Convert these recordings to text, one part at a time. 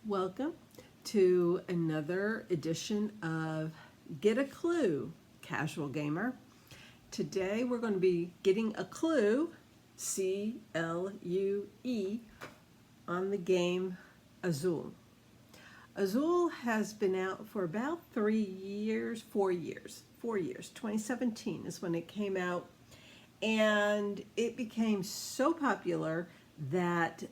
Welcome to another edition of Get a Clue, Casual Gamer. Today we're going to be getting a clue, C-L-U-E, on the game Azul. Azul has been out for about 4 years. 2017 is when it came out, and it became so popular that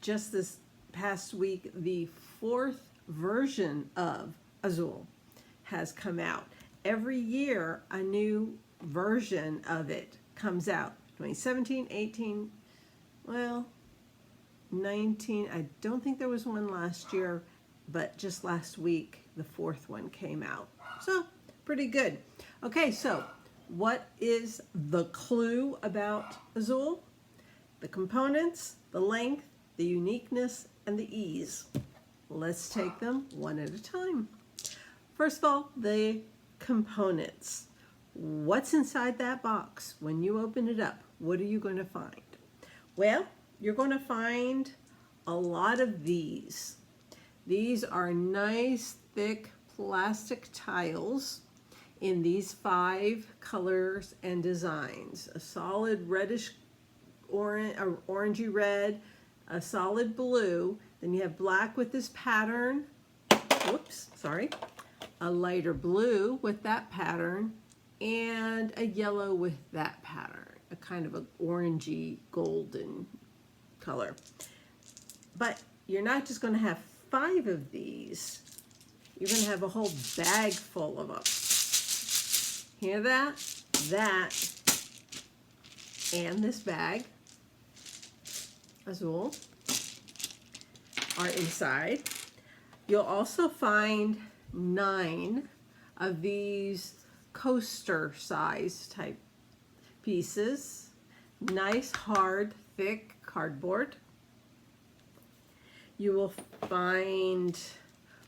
just this past week, the 4th version of Azul has come out. Every year, a new version of it comes out. 2017, 18, well, 19. I don't think there was one last year, but just last week, the 4th one came out. So, pretty good. Okay, so what is the clue about Azul? The components, the length, the uniqueness, and the ease. Let's take them one at a time. First of all, the components. What's inside that box? When you open it up, what are you going to find? Well, you're going to find a lot of these. These are nice, thick plastic tiles in these 5 colors and designs. A solid reddish orange, or orangey red, a solid blue, then you have black with this pattern, a lighter blue with that pattern, and a yellow with that pattern, a kind of an orangey golden color. But you're not just going to have 5 of these, you're going to have a whole bag full of them. Hear that? That and this bag, Azul, are inside. You'll also find 9 of these coaster size type pieces. Nice, hard, thick cardboard. You will find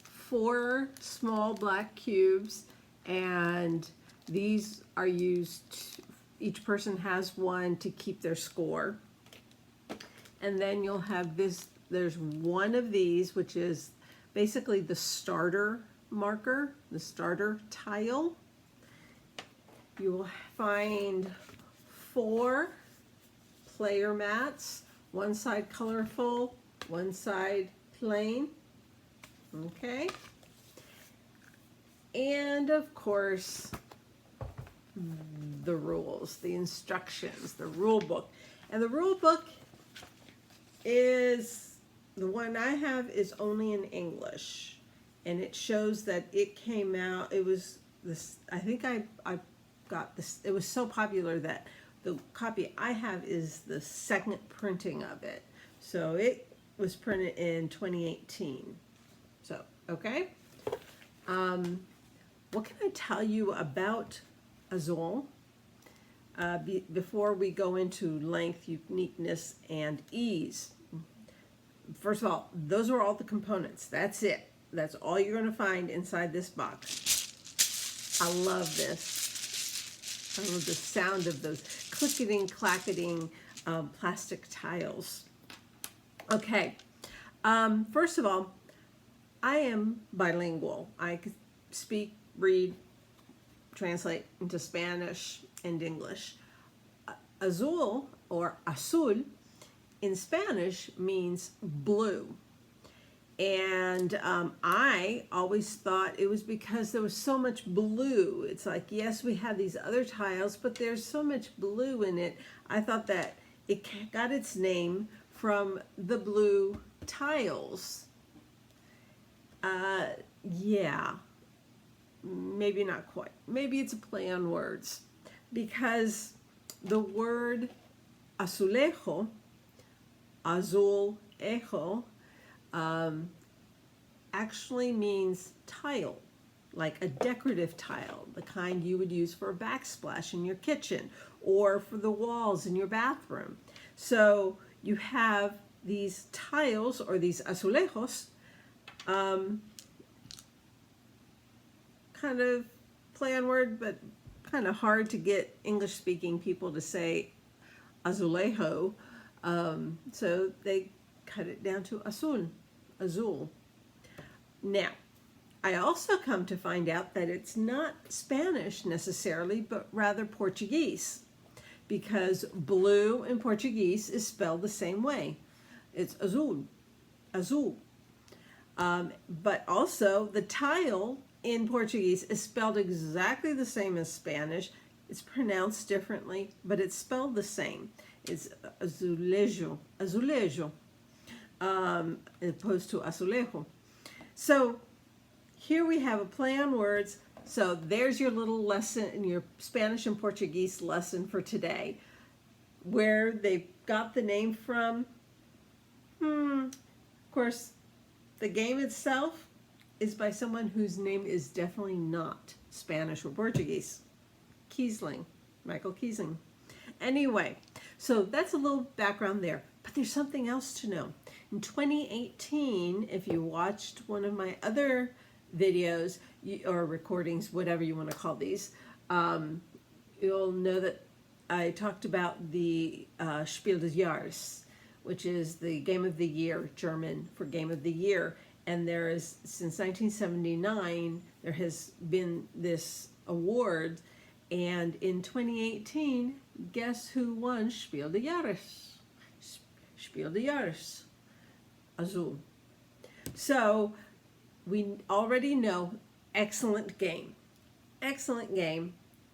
4 small black cubes, and these are used, each person has one to keep their score. And then you'll have this, there's one of these, which is basically the starter marker, the starter tile. You will find 4 player mats, one side colorful, one side plain. Okay. And of course, the rules, the instructions, the rule book. And the rule book is, the one I have is only in English, and it shows that it came out, it was this, I think I got this, it was so popular that the copy I have is the 2nd printing of it. So it was printed in 2018. So, okay. What can I tell you about Azul? Before we go into length, uniqueness, and ease. First of all, those are all the components. That's it. That's all you're going to find inside this box. I love this. I love the sound of those clicketing, clacketing plastic tiles. Okay. First of all, I am bilingual. I speak, read, translate into Spanish and English. Azul, or azul, in Spanish means blue. And I always thought it was because there was so much blue. It's like, yes, we have these other tiles, but there's so much blue in it. I thought that it got its name from the blue tiles. Yeah, maybe not quite. Maybe it's a play on words, because the word azulejo, azul-ejo, actually means tile, like a decorative tile, the kind you would use for a backsplash in your kitchen or for the walls in your bathroom. So you have these tiles, or these azulejos, kind of play on word, but kind of hard to get English-speaking people to say azulejo. So they cut it down to azul. Azul. Now, I also come to find out that it's not Spanish necessarily, but rather Portuguese, because blue in Portuguese is spelled the same way. It's Azul, Azul. But also the tile in Portuguese is spelled exactly the same as Spanish. It's pronounced differently, but it's spelled the same. It's azulejo, azulejo, as opposed to azulejo. So here we have a play on words. So there's your little lesson, your Spanish and Portuguese lesson for today. Where they got the name from, of course, the game itself is by someone whose name is definitely not Spanish or Portuguese. Kiesling, Michael Kiesling. Anyway, so that's a little background there. But there's something else to know. In 2018, if you watched one of my other videos or recordings, whatever you want to call these, you'll know that I talked about the Spiel des Jahres, which is the Game of the Year, German for Game of the Year. And there is, since 1979, there has been this award. And in 2018, guess who won Spiel des Jahres? Spiel des Jahres, Azul. So we already know, excellent game,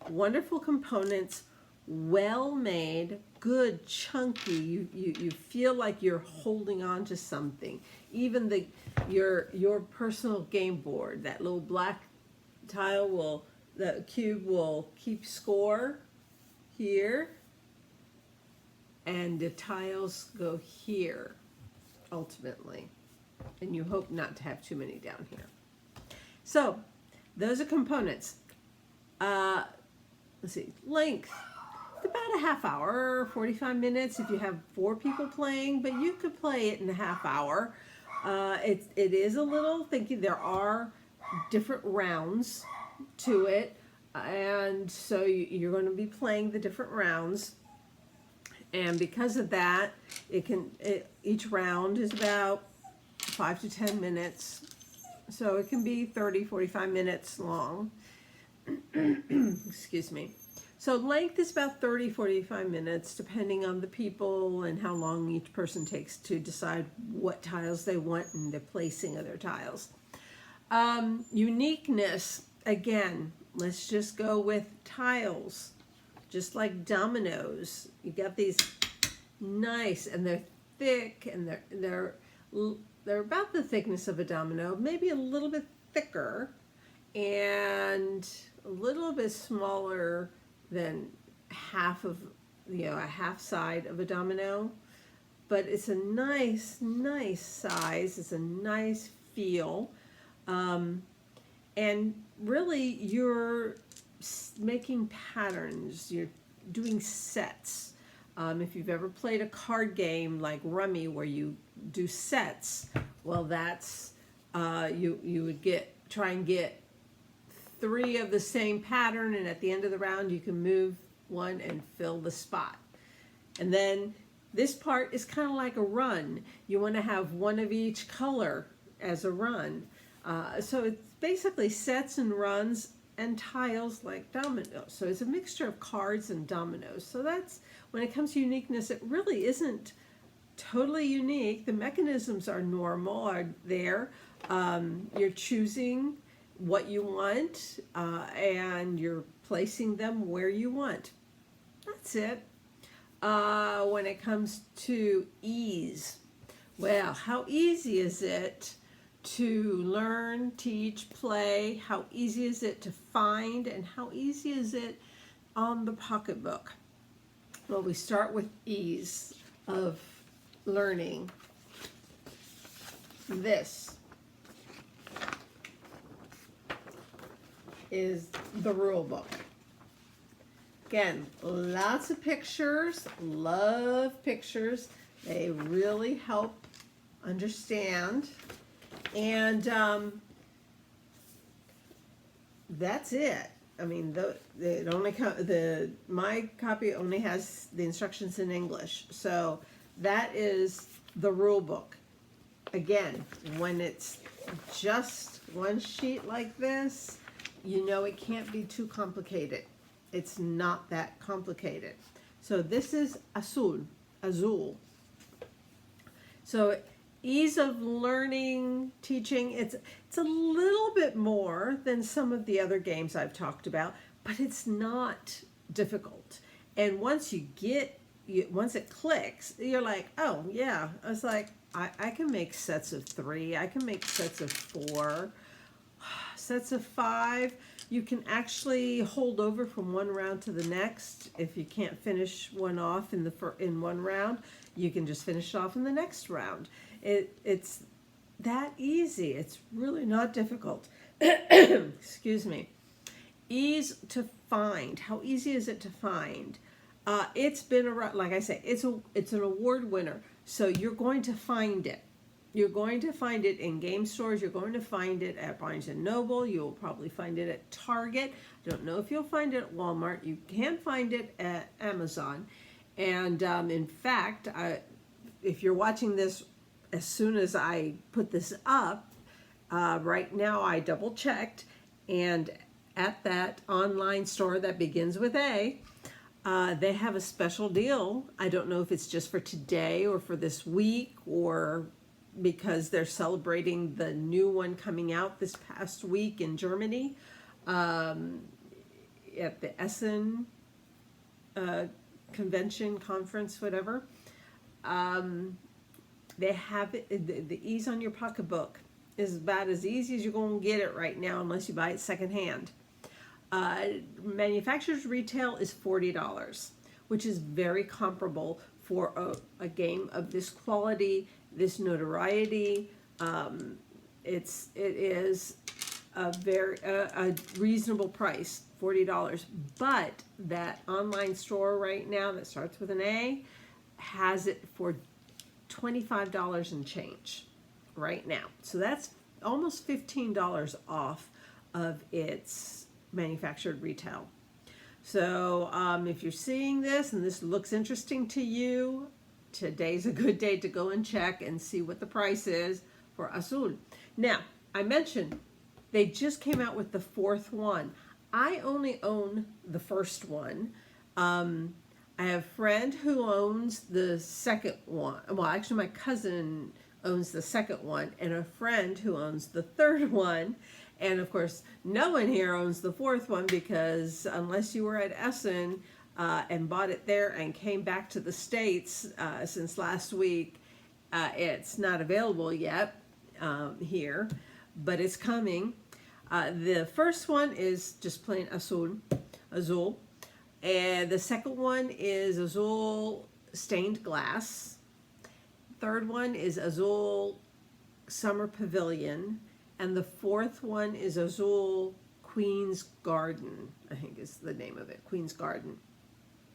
wonderful components, well made, good, chunky. You feel like you're holding on to something. Even your personal game board, that little black tile the cube will keep score here, and the tiles go here ultimately, and you hope not to have too many down here. So those are components. Let's see, length, about a half hour, 45 minutes if you have 4 people playing, but you could play it in a half hour. It is a little thinky. There are different rounds to it, and so you're going to be playing the different rounds, and because of that, each round is about 5 to 10 minutes, so it can be 30-45 minutes long. Excuse me. So length is about 30-45 minutes, depending on the people and how long each person takes to decide what tiles they want and the placing of their tiles. Uniqueness, again, let's just go with tiles, just like dominoes. You got these nice, and they're thick, and they're about the thickness of a domino, maybe a little bit thicker, and a little bit smaller than half of, a half side of a domino. But it's a nice size. It's a nice feel. And really, you're making patterns. You're doing sets. If you've ever played a card game like Rummy where you do sets, well, that's you would try and get 3 of the same pattern, and at the end of the round you can move one and fill the spot. And then this part is kind of like a run. You want to have 1 of each color as a run. So it's basically sets and runs and tiles like dominoes. So it's a mixture of cards and dominoes. So that's, when it comes to uniqueness, it really isn't totally unique. The mechanisms are normal, are there. You're choosing what you want, and you're placing them where you want. That's it. When it comes to ease, well, how easy is it to learn, teach, play? How easy is it to find, and how easy is it on the pocketbook? Well, we start with ease of learning. This is the rule book. Again, lots of pictures. Love pictures. They really help understand. And that's it. I mean, my copy only has the instructions in English. So that is the rule book. again, when it's just one sheet like this, you know it can't be too complicated. It's not that complicated. So this is Azul. So ease of learning, teaching, it's a little bit more than some of the other games I've talked about, but it's not difficult. And once once it clicks, you're like, oh yeah, I was like, I can make sets of 3, I can make sets of 4, sets of 5. You can actually hold over from one round to the next. If you can't finish one off in one round, you can just finish it off in the next round. It's that easy. It's really not difficult. Excuse me. Ease to find. How easy is it to find? It's been around, like I say, it's an award winner. So you're going to find it. You're going to find it in game stores. You're going to find it at Barnes & Noble. You'll probably find it at Target. I don't know if you'll find it at Walmart. You can find it at Amazon. And in fact, if you're watching this as soon as I put this up, right now I double checked, and at that online store that begins with A, they have a special deal. I don't know if it's just for today or for this week, or because they're celebrating the new one coming out this past week in Germany, at the Essen convention, conference, whatever. They have it, the ease on your pocketbook is about as easy as you're going to get it right now, unless you buy it secondhand. Manufacturer's retail is $40, which is very comparable for a game of this quality, this notoriety. It is a very a reasonable price, $40. But that online store right now that starts with an A has it for $25 and change right now. So that's almost $15 off of its manufactured retail. So if you're seeing this and this looks interesting to you, today's a good day to go and check and see what the price is for Azul. Now, I mentioned they just came out with the 4th one. I only own the first one. I have a friend who owns the second one. Well, actually my cousin owns the second one, and a friend who owns the 3rd one. And of course, no one here owns the 4th one, because unless you were at Essen and bought it there and came back to the States since last week, it's not available yet here, but it's coming. The first one is just plain Azul. And the second one is Azul stained glass. Third one is Azul Summer Pavilion. And the 4th one is Azul Queen's Garden, I think is the name of it. Queen's Garden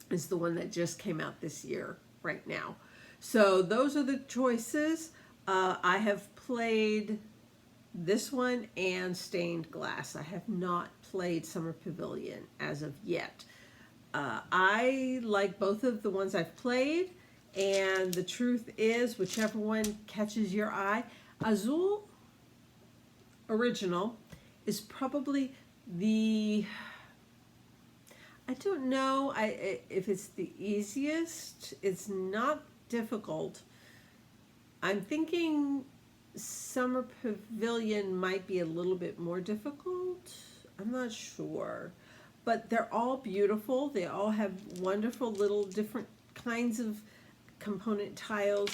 is the one that just came out this year right now. So those are the choices. I have played this one and stained glass. I have not played Summer Pavilion as of yet. I like both of the ones I've played, and the truth is, whichever one catches your eye, Azul Original is probably the, I don't know if it's the easiest. It's not difficult. I'm thinking Summer Pavilion might be a little bit more difficult. I'm not sure. But they're all beautiful. They all have wonderful little different kinds of component tiles.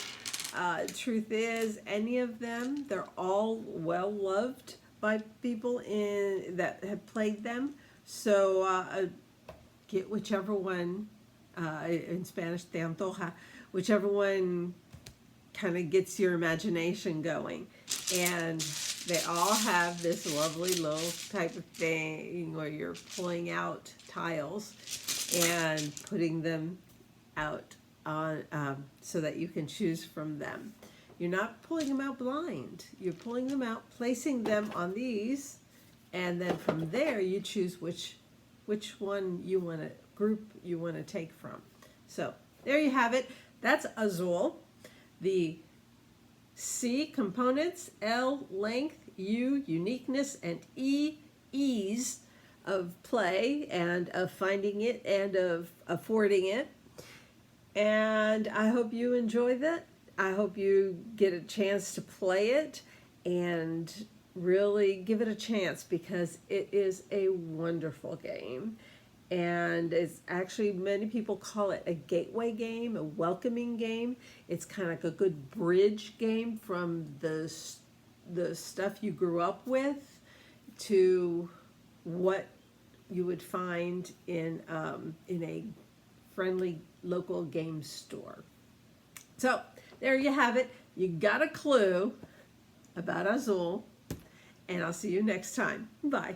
Truth is, any of them, they're all well loved by people that have played them. So get whichever one, in Spanish, te antoja, whichever one kind of gets your imagination going. And they all have this lovely little type of thing where you're pulling out tiles and putting them out on, so that you can choose from them. You're not pulling them out blind. You're pulling them out, placing them on these, and then from there you choose which one you want to group you want to take from. So there you have it. That's Azul. The C, components, L, length, U, uniqueness, and E, ease of play and of finding it and of affording it. And I hope you enjoy that. I hope you get a chance to play it and really give it a chance, because it is a wonderful game. And it's actually, many people call it a gateway game, a welcoming game. It's kind of like a good bridge game from the stuff you grew up with to what you would find in a friendly local game store. So there you have it. You got a clue about Azul, and I'll see you next time. Bye.